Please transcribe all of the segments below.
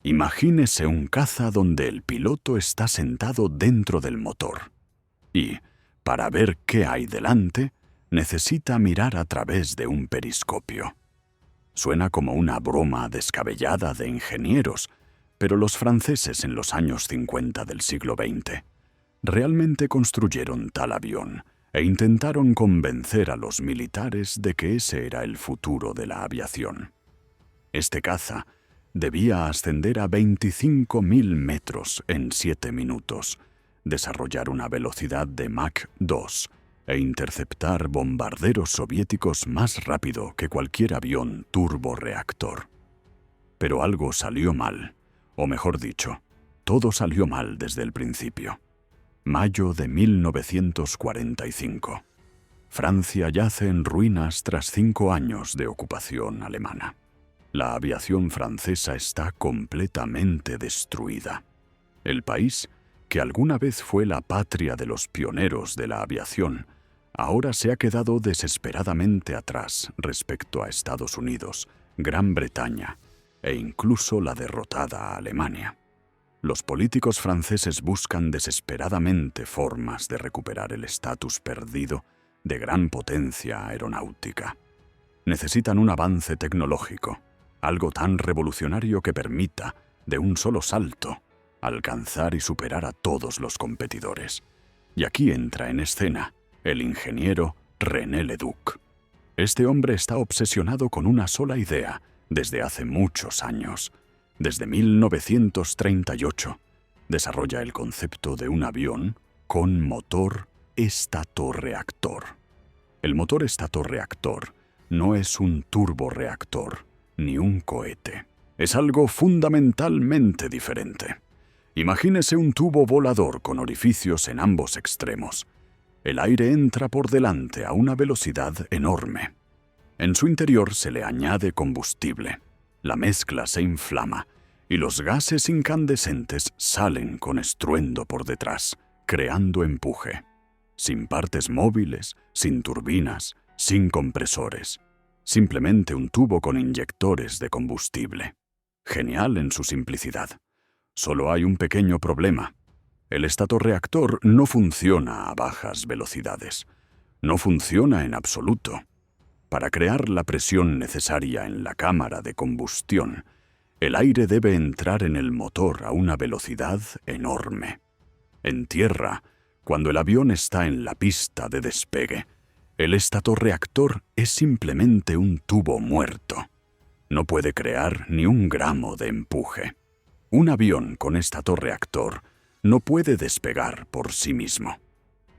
Imagínese un caza donde el piloto está sentado dentro del motor y, para ver qué hay delante, necesita mirar a través de un periscopio. Suena como una broma descabellada de ingenieros, pero los franceses en los años 50 del siglo XX realmente construyeron tal avión e intentaron convencer a los militares de que ese era el futuro de la aviación. Este caza debía ascender a 25.000 metros en 7 minutos, desarrollar una velocidad de Mach 2 e interceptar bombarderos soviéticos más rápido que cualquier avión turborreactor. Pero algo salió mal, o mejor dicho, todo salió mal desde el principio. Mayo de 1945. Francia yace en ruinas tras 5 años de ocupación alemana. La aviación francesa está completamente destruida. El país, que alguna vez fue la patria de los pioneros de la aviación, ahora se ha quedado desesperadamente atrás respecto a Estados Unidos, Gran Bretaña e incluso la derrotada Alemania. Los políticos franceses buscan desesperadamente formas de recuperar el estatus perdido de gran potencia aeronáutica. Necesitan un avance tecnológico, algo tan revolucionario que permita, de un solo salto, alcanzar y superar a todos los competidores. Y aquí entra en escena el ingeniero René Leduc. Este hombre está obsesionado con una sola idea desde hace muchos años. Desde 1938, desarrolla el concepto de un avión con motor estatorreactor. El motor estatorreactor no es un turborreactor ni un cohete. Es algo fundamentalmente diferente. Imagínese un tubo volador con orificios en ambos extremos. El aire entra por delante a una velocidad enorme. En su interior se le añade combustible. La mezcla se inflama y los gases incandescentes salen con estruendo por detrás, creando empuje. Sin partes móviles, sin turbinas, sin compresores. Simplemente un tubo con inyectores de combustible. Genial en su simplicidad. Solo hay un pequeño problema. El estatorreactor no funciona a bajas velocidades. No funciona en absoluto. Para crear la presión necesaria en la cámara de combustión, el aire debe entrar en el motor a una velocidad enorme. En tierra, cuando el avión está en la pista de despegue, el estatorreactor es simplemente un tubo muerto. No puede crear ni un gramo de empuje. Un avión con estatorreactor no puede despegar por sí mismo.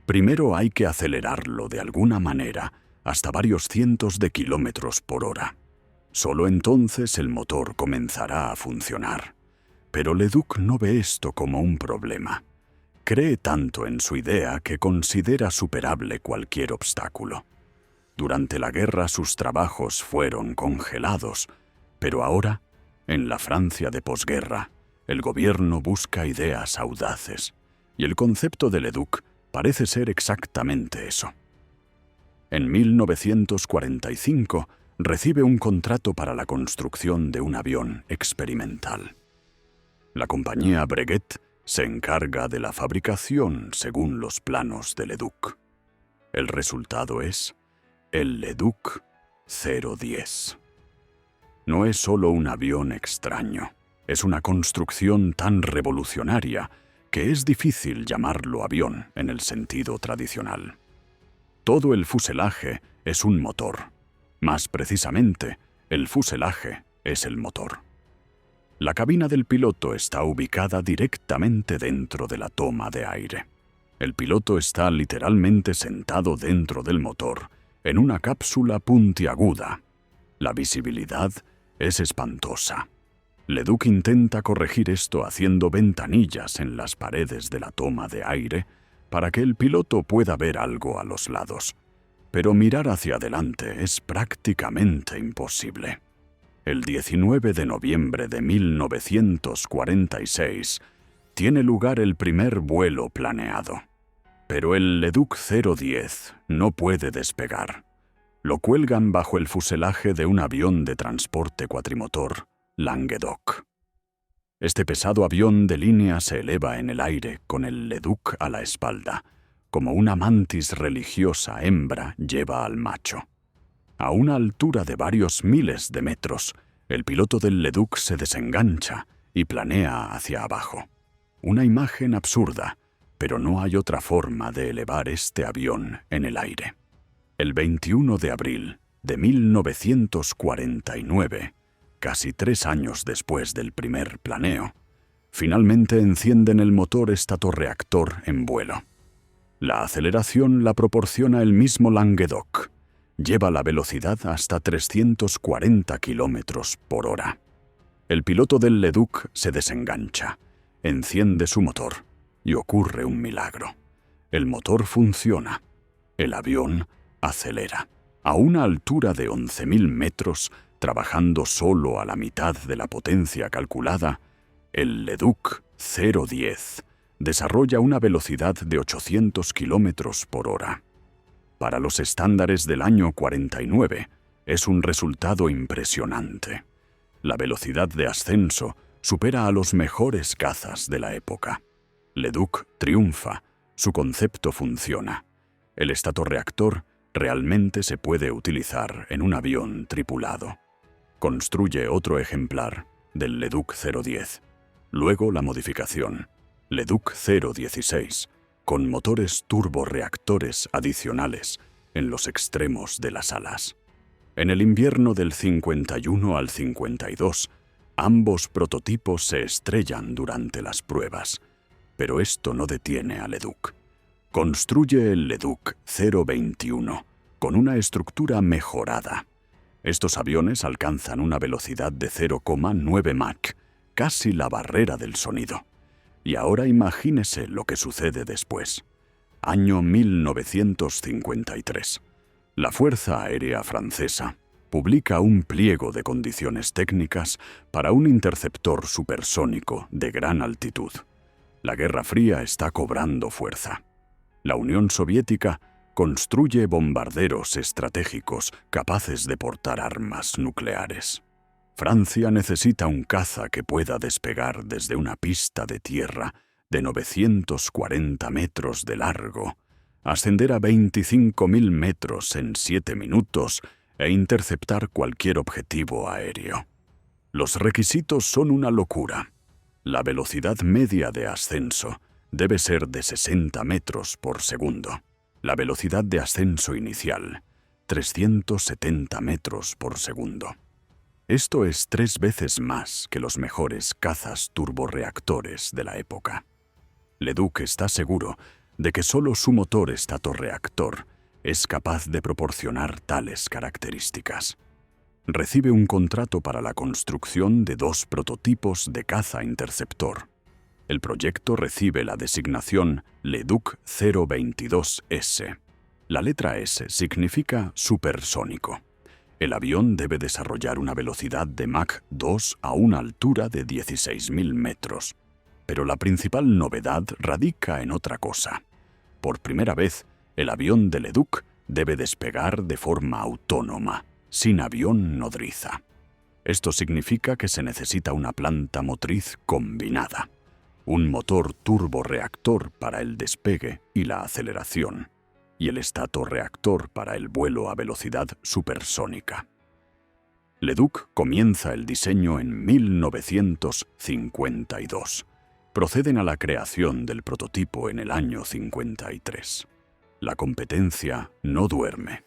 Primero hay que acelerarlo de alguna manera hasta varios cientos de kilómetros por hora. Solo entonces el motor comenzará a funcionar. Pero Leduc no ve esto como un problema. Cree tanto en su idea que considera superable cualquier obstáculo. Durante la guerra sus trabajos fueron congelados, pero ahora, en la Francia de posguerra, el gobierno busca ideas audaces, y el concepto de Leduc parece ser exactamente eso. En 1945 recibe un contrato para la construcción de un avión experimental. La compañía Breguet se encarga de la fabricación según los planos de Leduc. El resultado es el Leduc 010. No es solo un avión extraño, es una construcción tan revolucionaria que es difícil llamarlo avión en el sentido tradicional. Todo el fuselaje es un motor. Más precisamente, el fuselaje es el motor. La cabina del piloto está ubicada directamente dentro de la toma de aire. El piloto está literalmente sentado dentro del motor, en una cápsula puntiaguda. La visibilidad es espantosa. Leduc intenta corregir esto haciendo ventanillas en las paredes de la toma de aire para que el piloto pueda ver algo a los lados. Pero mirar hacia adelante es prácticamente imposible. El 19 de noviembre de 1946 tiene lugar el primer vuelo planeado. Pero el Leduc 010 no puede despegar. Lo cuelgan bajo el fuselaje de un avión de transporte cuatrimotor Languedoc. Este pesado avión de línea se eleva en el aire con el Leduc a la espalda, como una mantis religiosa hembra lleva al macho. A una altura de varios miles de metros, el piloto del Leduc se desengancha y planea hacia abajo. Una imagen absurda, pero no hay otra forma de elevar este avión en el aire. El 21 de abril de 1949, casi 3 años después del primer planeo, finalmente encienden el motor estatorreactor en vuelo. La aceleración la proporciona el mismo Languedoc. Lleva la velocidad hasta 340 kilómetros por hora. El piloto del Leduc se desengancha, enciende su motor y ocurre un milagro. El motor funciona. El avión acelera. A una altura de 11.000 metros, trabajando solo a la mitad de la potencia calculada, el Leduc 010 desarrolla una velocidad de 800 kilómetros por hora. Para los estándares del año 49, es un resultado impresionante. La velocidad de ascenso supera a los mejores cazas de la época. Leduc triunfa, su concepto funciona. El estatorreactor realmente se puede utilizar en un avión tripulado. Construye otro ejemplar del Leduc 010. Luego la modificación, Leduc 016, con motores turborreactores adicionales en los extremos de las alas. En el invierno del 51 al 52, ambos prototipos se estrellan durante las pruebas, pero esto no detiene a Leduc. Construye el Leduc 021 con una estructura mejorada. Estos aviones alcanzan una velocidad de 0,9 Mach, casi la barrera del sonido. Y ahora imagínese lo que sucede después. Año 1953. La Fuerza Aérea Francesa publica un pliego de condiciones técnicas para un interceptor supersónico de gran altitud. La Guerra Fría está cobrando fuerza. La Unión Soviética construye bombarderos estratégicos capaces de portar armas nucleares. Francia necesita un caza que pueda despegar desde una pista de tierra de 940 metros de largo, ascender a 25.000 metros en 7 minutos e interceptar cualquier objetivo aéreo. Los requisitos son una locura. La velocidad media de ascenso debe ser de 60 metros por segundo. La velocidad de ascenso inicial, 370 metros por segundo. Esto es 3 veces más que los mejores cazas turborreactores de la época. Leduc está seguro de que solo su motor estatorreactor es capaz de proporcionar tales características. Recibe un contrato para la construcción de 2 prototipos de caza interceptor. El proyecto recibe la designación Leduc 022S. La letra S significa supersónico. El avión debe desarrollar una velocidad de Mach 2 a una altura de 16.000 metros. Pero la principal novedad radica en otra cosa. Por primera vez, el avión de Leduc debe despegar de forma autónoma, sin avión nodriza. Esto significa que se necesita una planta motriz combinada, un motor turborreactor para el despegue y la aceleración, y el estatorreactor para el vuelo a velocidad supersónica. Leduc comienza el diseño en 1952. Proceden a la creación del prototipo en el año 53. La competencia no duerme.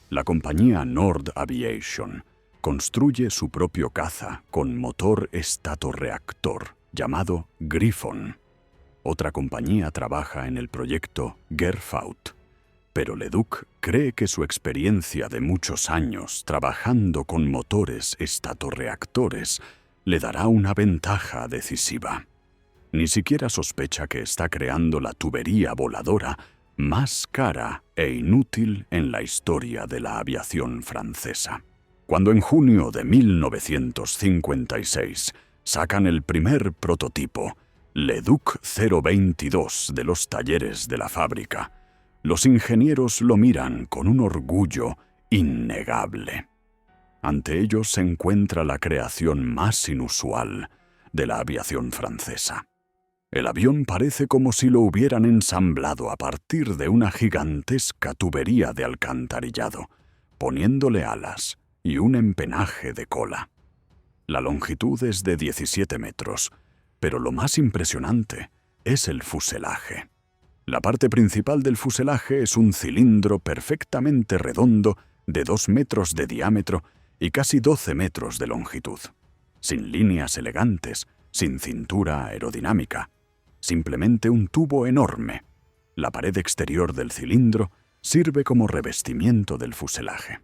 La compañía Nord Aviation construye su propio caza con motor estatorreactor llamado Griffon. Otra compañía trabaja en el proyecto Gerfaut. Pero Leduc cree que su experiencia de muchos años trabajando con motores estatorreactores le dará una ventaja decisiva. Ni siquiera sospecha que está creando la tubería voladora más cara e inútil en la historia de la aviación francesa. Cuando en junio de 1956 sacan el primer prototipo, Leduc 022, de los talleres de la fábrica, los ingenieros lo miran con un orgullo innegable. Ante ellos se encuentra la creación más inusual, de la aviación francesa. El avión parece como si lo hubieran ensamblado a partir de una gigantesca tubería de alcantarillado, poniéndole alas y un empenaje de cola. La longitud es de 17 metros, pero lo más impresionante es el fuselaje. La parte principal del fuselaje es un cilindro perfectamente redondo de 2 metros de diámetro y casi 12 metros de longitud, sin líneas elegantes, sin cintura aerodinámica, simplemente un tubo enorme. La pared exterior del cilindro sirve como revestimiento del fuselaje.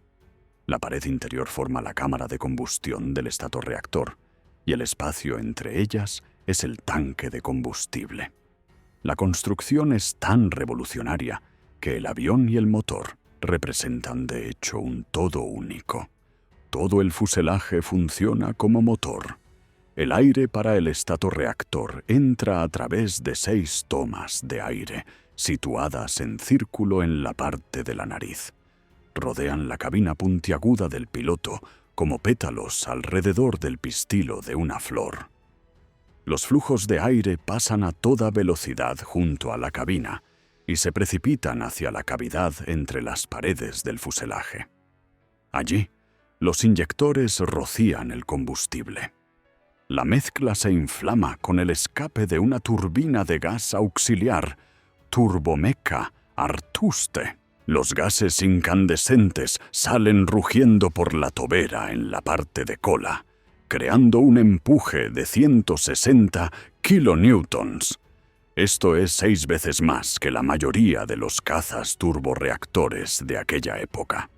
La pared interior forma la cámara de combustión del estatorreactor, y el espacio entre ellas es el tanque de combustible. La construcción es tan revolucionaria que el avión y el motor representan de hecho un todo único. Todo el fuselaje funciona como motor. El aire para el estatorreactor entra a través de 6 tomas de aire, situadas en círculo en la parte de la nariz. Rodean la cabina puntiaguda del piloto como pétalos alrededor del pistilo de una flor. Los flujos de aire pasan a toda velocidad junto a la cabina y se precipitan hacia la cavidad entre las paredes del fuselaje. Allí, los inyectores rocían el combustible. La mezcla se inflama con el escape de una turbina de gas auxiliar, turbomeca Artuste. Los gases incandescentes salen rugiendo por la tobera en la parte de cola, creando un empuje de 160 kilonewtons. Esto es 6 veces más que la mayoría de los cazas turborreactores de aquella época.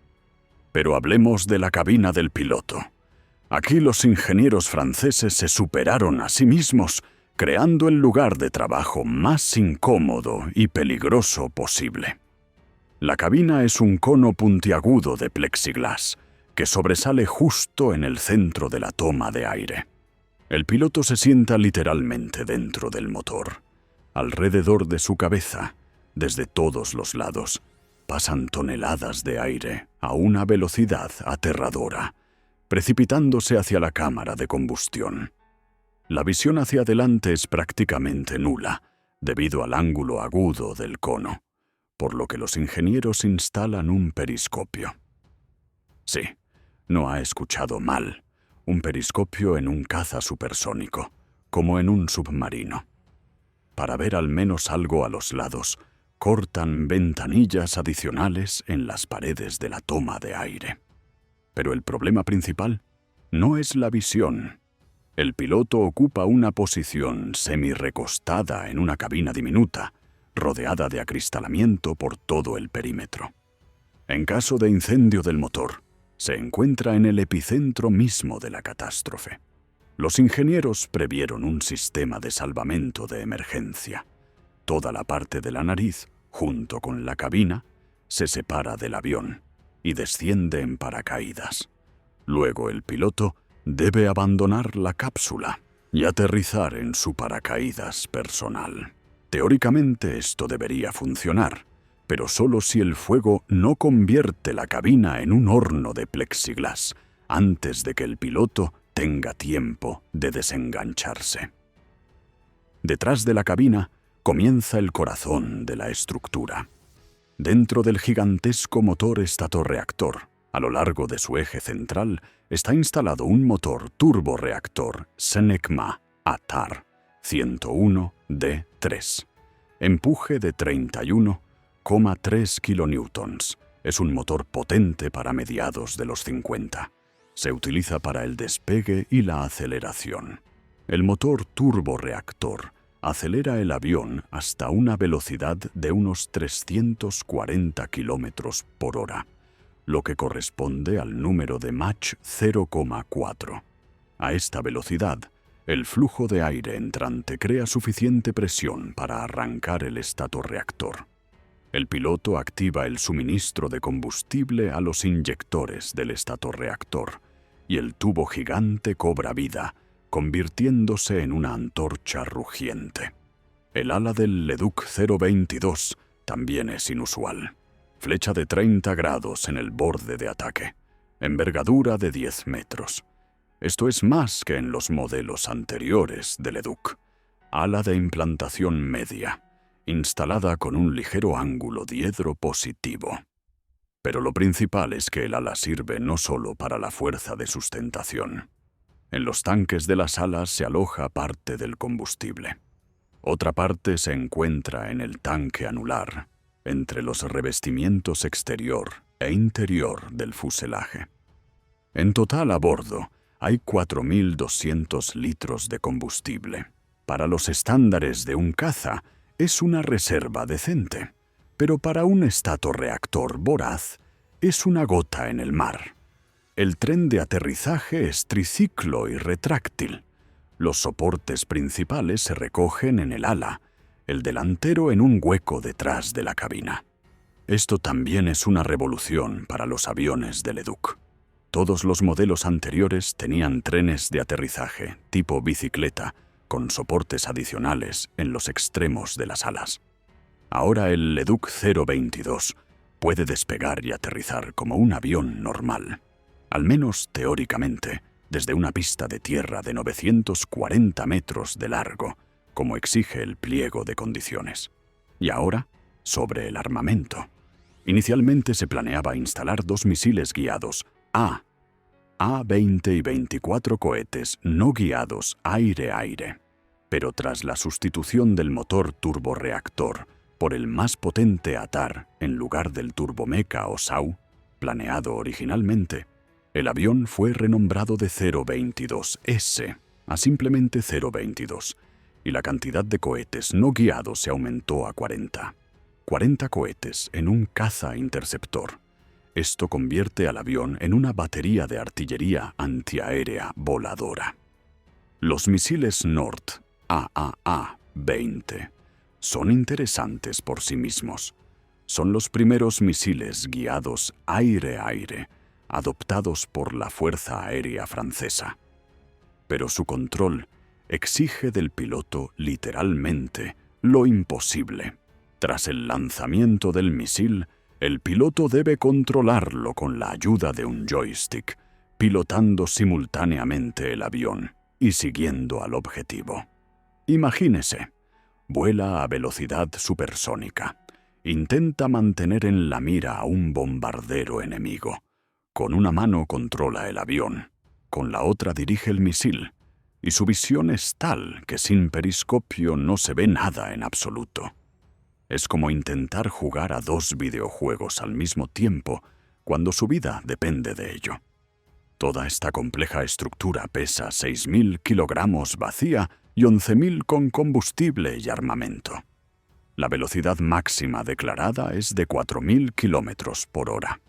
Pero hablemos de la cabina del piloto. Aquí los ingenieros franceses se superaron a sí mismos, creando el lugar de trabajo más incómodo y peligroso posible. La cabina es un cono puntiagudo de plexiglas que sobresale justo en el centro de la toma de aire. El piloto se sienta literalmente dentro del motor. Alrededor de su cabeza, desde todos los lados, pasan toneladas de aire a una velocidad aterradora, precipitándose hacia la cámara de combustión. La visión hacia adelante es prácticamente nula, debido al ángulo agudo del cono, por lo que los ingenieros instalan un periscopio. Sí, no ha escuchado mal, un periscopio en un caza supersónico, como en un submarino. Para ver al menos algo a los lados, cortan ventanillas adicionales en las paredes de la toma de aire. Pero el problema principal no es la visión. El piloto ocupa una posición semi-recostada en una cabina diminuta, rodeada de acristalamiento por todo el perímetro. En caso de incendio del motor, se encuentra en el epicentro mismo de la catástrofe. Los ingenieros previeron un sistema de salvamento de emergencia. Toda la parte de la nariz, junto con la cabina, se separa del avión y desciende en paracaídas. Luego el piloto debe abandonar la cápsula y aterrizar en su paracaídas personal. Teóricamente esto debería funcionar, pero solo si el fuego no convierte la cabina en un horno de plexiglas antes de que el piloto tenga tiempo de desengancharse. Detrás de la cabina comienza el corazón de la estructura. Dentro del gigantesco motor estatorreactor, a lo largo de su eje central, está instalado un motor turborreactor Senecma ATAR 101D3. Empuje de 31,3 kilonewtons. Es un motor potente para mediados de los 50. Se utiliza para el despegue y la aceleración. El motor turborreactor acelera el avión hasta una velocidad de unos 340 kilómetros por hora, lo que corresponde al número de Mach 0,4. A esta velocidad, el flujo de aire entrante crea suficiente presión para arrancar el estatorreactor. El piloto activa el suministro de combustible a los inyectores del estatorreactor y el tubo gigante cobra vida, convirtiéndose en una antorcha rugiente. El ala del Leduc 022 también es inusual. Flecha de 30 grados en el borde de ataque, envergadura de 10 metros. Esto es más que en los modelos anteriores del Leduc. Ala de implantación media, instalada con un ligero ángulo diedro positivo. Pero lo principal es que el ala sirve no solo para la fuerza de sustentación. En los tanques de las alas se aloja parte del combustible. Otra parte se encuentra en el tanque anular, entre los revestimientos exterior e interior del fuselaje. En total a bordo hay 4.200 litros de combustible. Para los estándares de un caza es una reserva decente, pero para un estatorreactor voraz es una gota en el mar. El tren de aterrizaje es triciclo y retráctil. Los soportes principales se recogen en el ala, el delantero en un hueco detrás de la cabina. Esto también es una revolución para los aviones de Leduc. Todos los modelos anteriores tenían trenes de aterrizaje tipo bicicleta con soportes adicionales en los extremos de las alas. Ahora el Leduc 022 puede despegar y aterrizar como un avión normal, al menos teóricamente, desde una pista de tierra de 940 metros de largo, como exige el pliego de condiciones. Y ahora, sobre el armamento. Inicialmente se planeaba instalar 2 misiles guiados A-20 y 24 cohetes no guiados aire-aire. Pero tras la sustitución del motor turborreactor por el más potente ATAR en lugar del turbomeca o SAU, planeado originalmente, el avión fue renombrado de 022S a simplemente 022, y la cantidad de cohetes no guiados se aumentó a 40. 40 cohetes en un caza interceptor. Esto convierte al avión en una batería de artillería antiaérea voladora. Los misiles Nord AAA-20 son interesantes por sí mismos. Son los primeros misiles guiados aire-aire adoptados por la Fuerza Aérea Francesa. Pero su control exige del piloto literalmente lo imposible. Tras el lanzamiento del misil, el piloto debe controlarlo con la ayuda de un joystick, pilotando simultáneamente el avión y siguiendo al objetivo. Imagínese, vuela a velocidad supersónica. Intenta mantener en la mira a un bombardero enemigo. Con una mano controla el avión, con la otra dirige el misil, y su visión es tal que sin periscopio no se ve nada en absoluto. Es como intentar jugar a 2 videojuegos al mismo tiempo cuando su vida depende de ello. Toda esta compleja estructura pesa 6.000 kilogramos vacía y 11.000 con combustible y armamento. La velocidad máxima declarada es de 4.000 kilómetros por hora.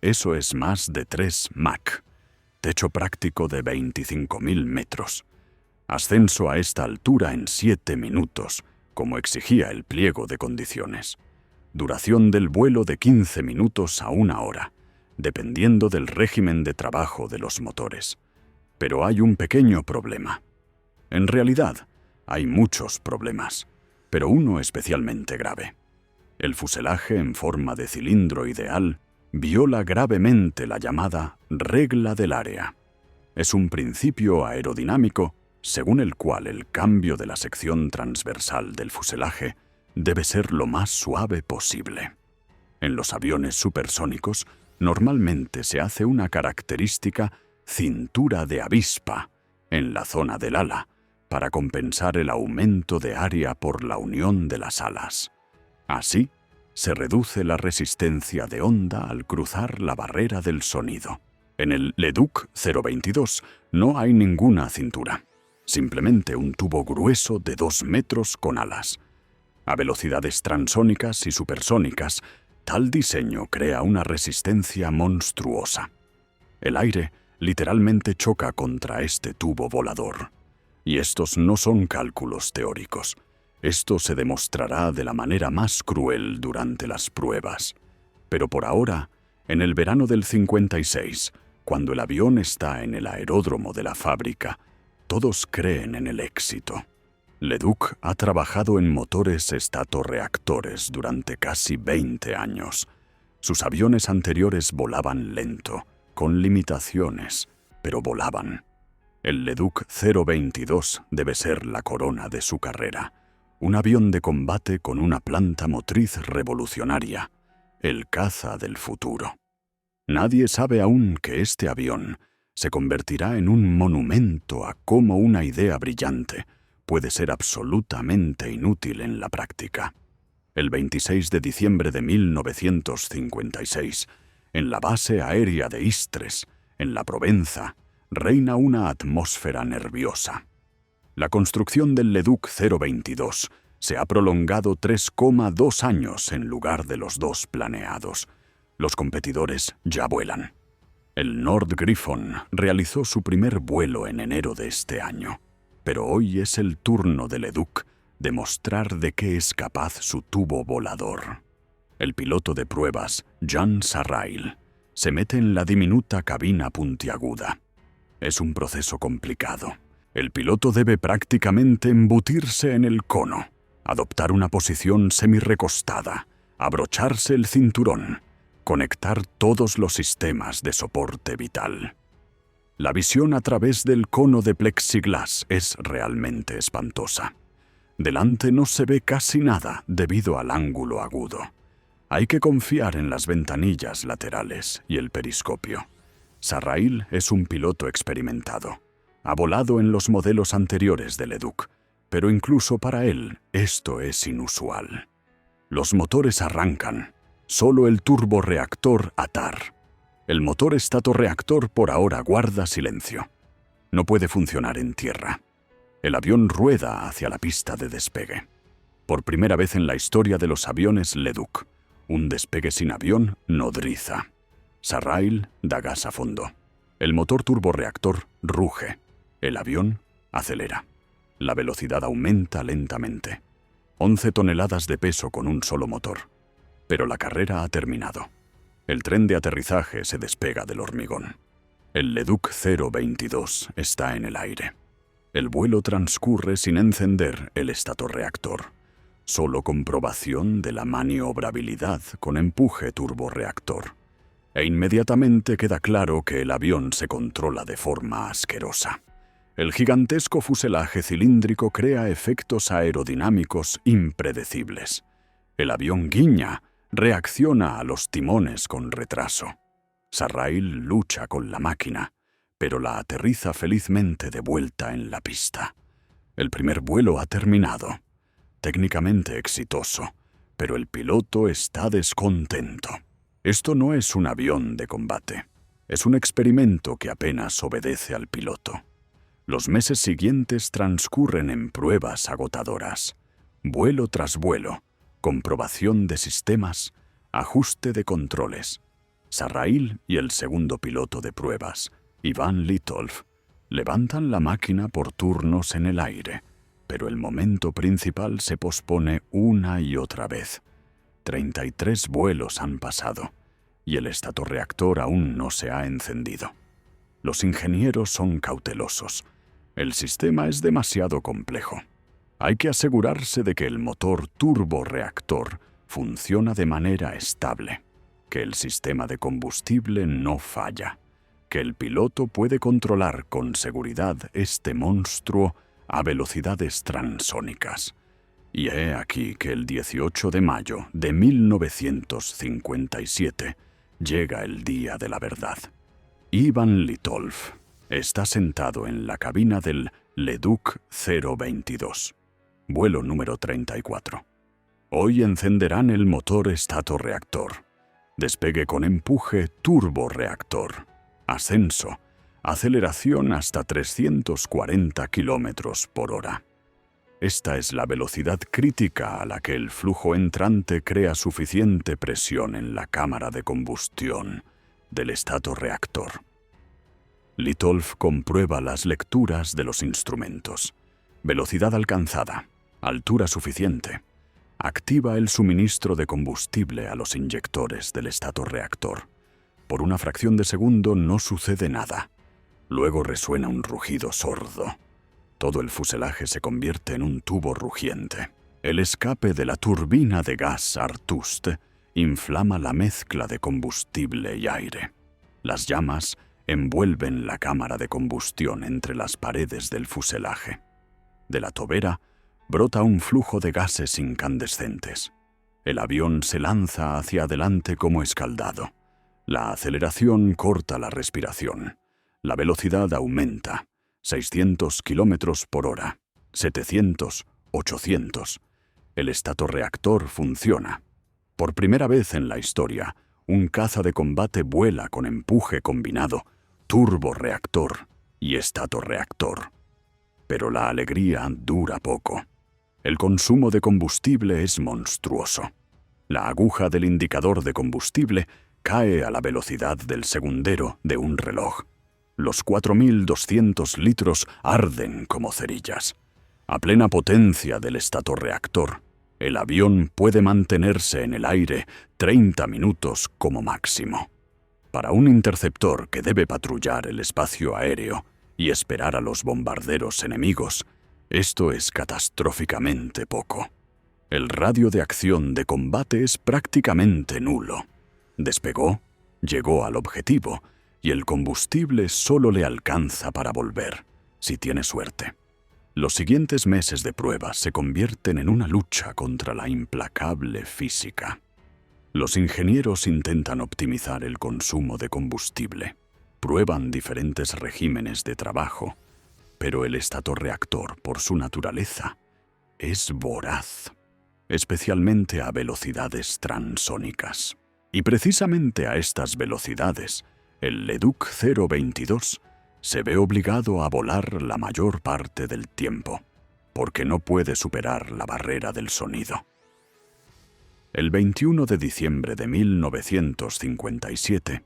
Eso es más de 3 Mach, techo práctico de 25.000 metros. Ascenso a esta altura en 7 minutos, como exigía el pliego de condiciones. Duración del vuelo de 15 minutos a 1 hora, dependiendo del régimen de trabajo de los motores. Pero hay un pequeño problema. En realidad, hay muchos problemas, pero uno especialmente grave. El fuselaje en forma de cilindro ideal viola gravemente la llamada regla del área. Es un principio aerodinámico según el cual el cambio de la sección transversal del fuselaje debe ser lo más suave posible. En los aviones supersónicos normalmente se hace una característica cintura de avispa en la zona del ala para compensar el aumento de área por la unión de las alas. Así, se reduce la resistencia de onda al cruzar la barrera del sonido. En el Leduc 022 no hay ninguna cintura, simplemente un tubo grueso de 2 metros con alas. A velocidades transónicas y supersónicas, tal diseño crea una resistencia monstruosa. El aire literalmente choca contra este tubo volador. Y estos no son cálculos teóricos. Esto se demostrará de la manera más cruel durante las pruebas. Pero por ahora, en el verano del 56, cuando el avión está en el aeródromo de la fábrica, todos creen en el éxito. Leduc ha trabajado en motores estatorreactores durante casi 20 años. Sus aviones anteriores volaban lento, con limitaciones, pero volaban. El Leduc 022 debe ser la corona de su carrera. Un avión de combate con una planta motriz revolucionaria. El caza del futuro. Nadie sabe aún que este avión se convertirá en un monumento a cómo una idea brillante puede ser absolutamente inútil en la práctica. El 26 de diciembre de 1956, en la base aérea de Istres, en la Provenza, reina una atmósfera nerviosa. La construcción del Leduc 022 se ha prolongado 3,2 años en lugar de los 2 planeados. Los competidores ya vuelan. El Nordgriffon realizó su primer vuelo en enero de este año, pero hoy es el turno del Leduc de mostrar de qué es capaz su tubo volador. El piloto de pruebas, Jan Sarrail, se mete en la diminuta cabina puntiaguda. Es un proceso complicado. El piloto debe prácticamente embutirse en el cono, adoptar una posición semi-recostada, abrocharse el cinturón, conectar todos los sistemas de soporte vital. La visión a través del cono de plexiglas es realmente espantosa. Delante no se ve casi nada debido al ángulo agudo. Hay que confiar en las ventanillas laterales y el periscopio. Sarrail es un piloto experimentado. Ha volado en los modelos anteriores del Leduc, pero incluso para él esto es inusual. Los motores arrancan, solo el turborreactor ATAR. El motor estatorreactor por ahora guarda silencio. No puede funcionar en tierra. El avión rueda hacia la pista de despegue. Por primera vez en la historia de los aviones Leduc, un despegue sin avión nodriza. Sarrail da gas a fondo. El motor turborreactor ruge. El avión acelera. La velocidad aumenta lentamente. 11 toneladas de peso con un solo motor. Pero la carrera ha terminado. El tren de aterrizaje se despega del hormigón. El Leduc 022 está en el aire. El vuelo transcurre sin encender el estatorreactor. Solo comprobación de la maniobrabilidad con empuje turborreactor. E inmediatamente queda claro que el avión se controla de forma asquerosa. El gigantesco fuselaje cilíndrico crea efectos aerodinámicos impredecibles. El avión guiña, reacciona a los timones con retraso. Sarrail lucha con la máquina, pero la aterriza felizmente de vuelta en la pista. El primer vuelo ha terminado. Técnicamente exitoso, pero el piloto está descontento. Esto no es un avión de combate. Es un experimento que apenas obedece al piloto. Los meses siguientes transcurren en pruebas agotadoras. Vuelo tras vuelo, comprobación de sistemas, ajuste de controles. Sarrail y el segundo piloto de pruebas, Ivan Litolf, levantan la máquina por turnos en el aire, pero el momento principal se pospone una y otra vez. 33 vuelos han pasado, y el estatorreactor aún no se ha encendido. Los ingenieros son cautelosos. El sistema es demasiado complejo. Hay que asegurarse de que el motor turborreactor funciona de manera estable, que el sistema de combustible no falla, que el piloto puede controlar con seguridad este monstruo a velocidades transónicas. Y he aquí que el 18 de mayo de 1957 llega el día de la verdad. Ivan Litolf está sentado en la cabina del Leduc 022, vuelo número 34. Hoy encenderán el motor estatorreactor. Despegue con empuje turborreactor. Ascenso. Aceleración hasta 340 kilómetros por hora. Esta es la velocidad crítica a la que el flujo entrante crea suficiente presión en la cámara de combustión del estatorreactor. Litolf comprueba las lecturas de los instrumentos. Velocidad alcanzada, altura suficiente. Activa el suministro de combustible a los inyectores del estatorreactor. Por una fracción de segundo no sucede nada. Luego resuena un rugido sordo. Todo el fuselaje se convierte en un tubo rugiente. El escape de la turbina de gas Artust inflama la mezcla de combustible y aire. Las llamas envuelven la cámara de combustión entre las paredes del fuselaje. De la tobera brota un flujo de gases incandescentes. El avión se lanza hacia adelante como escaldado. La aceleración corta la respiración. La velocidad aumenta. 600 kilómetros por hora. 700, 800. El estatorreactor funciona. Por primera vez en la historia, un caza de combate vuela con empuje combinado, turborreactor y estatorreactor. Pero la alegría dura poco. El consumo de combustible es monstruoso. La aguja del indicador de combustible cae a la velocidad del segundero de un reloj. Los 4.200 litros arden como cerillas. A plena potencia del estatorreactor, el avión puede mantenerse en el aire 30 minutos como máximo. Para un interceptor que debe patrullar el espacio aéreo y esperar a los bombarderos enemigos, esto es catastróficamente poco. El radio de acción de combate es prácticamente nulo. Despegó, llegó al objetivo, y el combustible solo le alcanza para volver, si tiene suerte. Los siguientes meses de pruebas se convierten en una lucha contra la implacable física. Los ingenieros intentan optimizar el consumo de combustible, prueban diferentes regímenes de trabajo, pero el estatorreactor, por su naturaleza, es voraz, especialmente a velocidades transónicas. Y precisamente a estas velocidades, el Leduc 022 se ve obligado a volar la mayor parte del tiempo, porque no puede superar la barrera del sonido. El 21 de diciembre de 1957,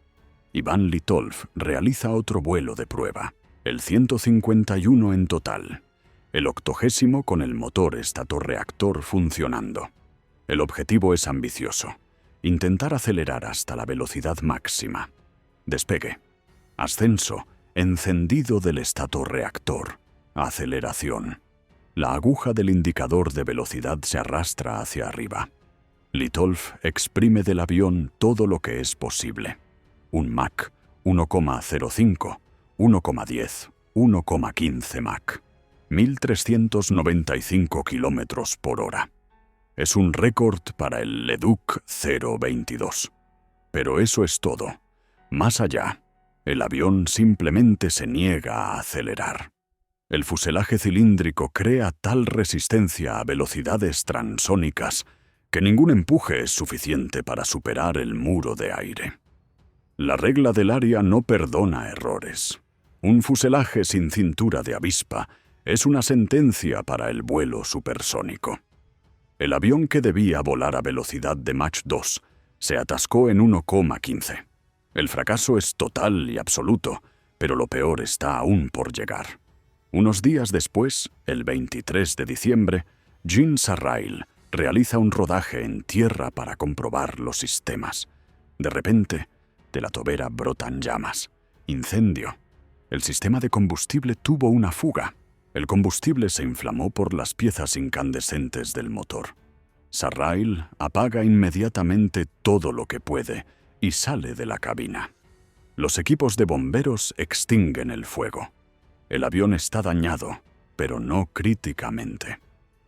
Iván Litolf realiza otro vuelo de prueba, el 151 en total, el 80º con el motor estatorreactor funcionando. El objetivo es ambicioso: intentar acelerar hasta la velocidad máxima. Despegue. Ascenso. Encendido del estatorreactor. Aceleración. La aguja del indicador de velocidad se arrastra hacia arriba. Litolf exprime del avión todo lo que es posible. Un Mach, 1,05, 1,10, 1,15 Mach. 1.395 kilómetros por hora. Es un récord para el Leduc 022. Pero eso es todo. Más allá, el avión simplemente se niega a acelerar. El fuselaje cilíndrico crea tal resistencia a velocidades transónicas que ningún empuje es suficiente para superar el muro de aire. La regla del área no perdona errores. Un fuselaje sin cintura de avispa es una sentencia para el vuelo supersónico. El avión, que debía volar a velocidad de Mach 2, se atascó en 1,15. El fracaso es total y absoluto, pero lo peor está aún por llegar. Unos días después, el 23 de diciembre, Jean Sarrail realiza un rodaje en tierra para comprobar los sistemas. De repente, de la tobera brotan llamas. Incendio. El sistema de combustible tuvo una fuga. El combustible se inflamó por las piezas incandescentes del motor. Sarrail apaga inmediatamente todo lo que puede y sale de la cabina. Los equipos de bomberos extinguen el fuego. El avión está dañado, pero no críticamente.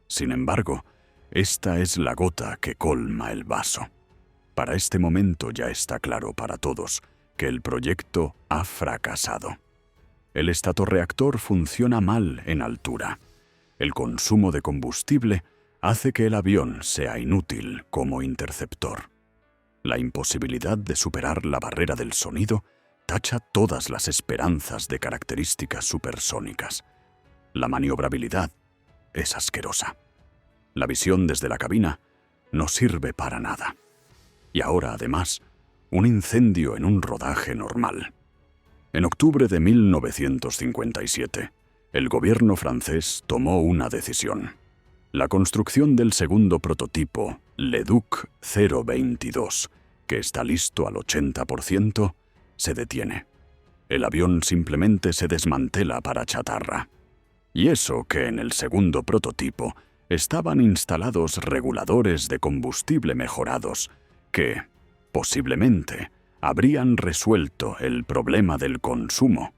Sin embargo, esta es la gota que colma el vaso. Para este momento ya está claro para todos que el proyecto ha fracasado. El estatorreactor funciona mal en altura. El consumo de combustible hace que el avión sea inútil como interceptor. La imposibilidad de superar la barrera del sonido tacha todas las esperanzas de características supersónicas. La maniobrabilidad es asquerosa. La visión desde la cabina no sirve para nada. Y ahora, además, un incendio en un rodaje normal. En octubre de 1957, el gobierno francés tomó una decisión. La construcción del segundo prototipo, Leduc 022, que está listo al 80%, se detiene. El avión simplemente se desmantela para chatarra. Y eso que en el segundo prototipo estaban instalados reguladores de combustible mejorados que, posiblemente, habrían resuelto el problema del consumo,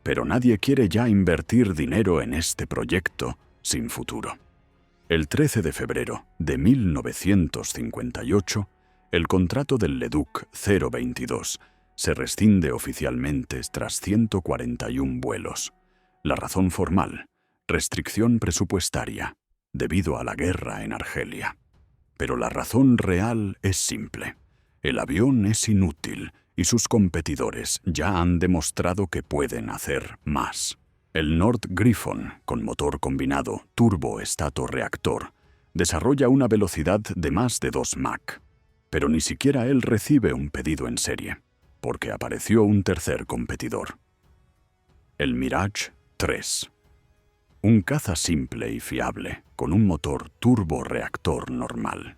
pero nadie quiere ya invertir dinero en este proyecto sin futuro. El 13 de febrero de 1958, el contrato del Leduc 022 se rescinde oficialmente tras 141 vuelos. La razón formal: restricción presupuestaria, debido a la guerra en Argelia. Pero la razón real es simple. El avión es inútil y sus competidores ya han demostrado que pueden hacer más. El Nord Griffon, con motor combinado turbo-estator-reactor, desarrolla una velocidad de más de 2 Mach. Pero ni siquiera él recibe un pedido en serie, porque apareció un tercer competidor. El Mirage 3. Un caza simple y fiable, con un motor turbo-reactor normal.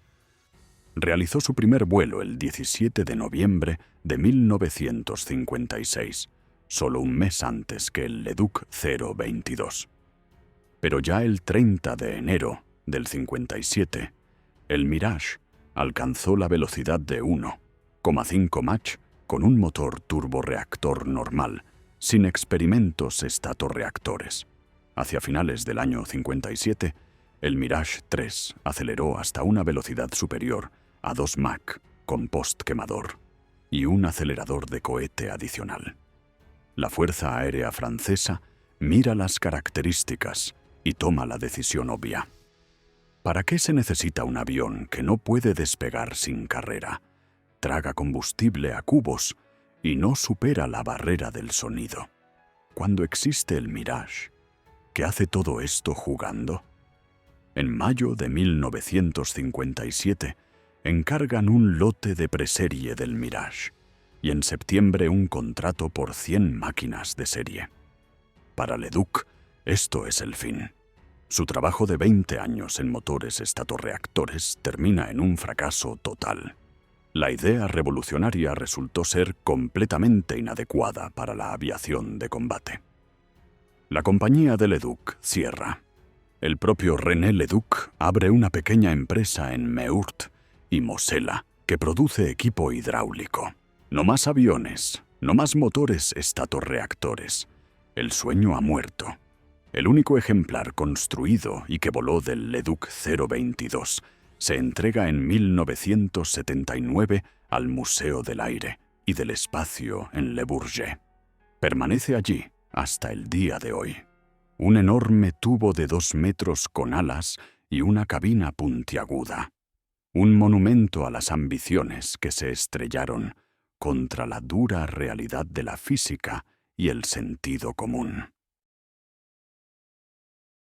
Realizó su primer vuelo el 17 de noviembre de 1956, solo un mes antes que el Leduc 022. Pero ya el 30 de enero del 57, el Mirage alcanzó la velocidad de 1,5 Mach con un motor turborreactor normal, sin experimentos estatorreactores. Hacia finales del año 57, el Mirage 3 aceleró hasta una velocidad superior a 2 Mach con postquemador y un acelerador de cohete adicional. La Fuerza Aérea Francesa mira las características y toma la decisión obvia. ¿Para qué se necesita un avión que no puede despegar sin carrera, traga combustible a cubos y no supera la barrera del sonido, cuando existe el Mirage, que hace todo esto jugando? En mayo de 1957 encargan un lote de preserie del Mirage y en septiembre un contrato por 100 máquinas de serie. Para Leduc, esto es el fin. Su trabajo de 20 años en motores estatorreactores termina en un fracaso total. La idea revolucionaria resultó ser completamente inadecuada para la aviación de combate. La compañía de Leduc cierra. El propio René Leduc abre una pequeña empresa en Meurthe y Mosela que produce equipo hidráulico. No más aviones, no más motores estatorreactores. El sueño ha muerto. El único ejemplar construido y que voló del Leduc 022 se entrega en 1979 al Museo del Aire y del Espacio en Le Bourget. Permanece allí hasta el día de hoy. Un enorme tubo de 2 metros con alas y una cabina puntiaguda. Un monumento a las ambiciones que se estrellaron contra la dura realidad de la física y el sentido común.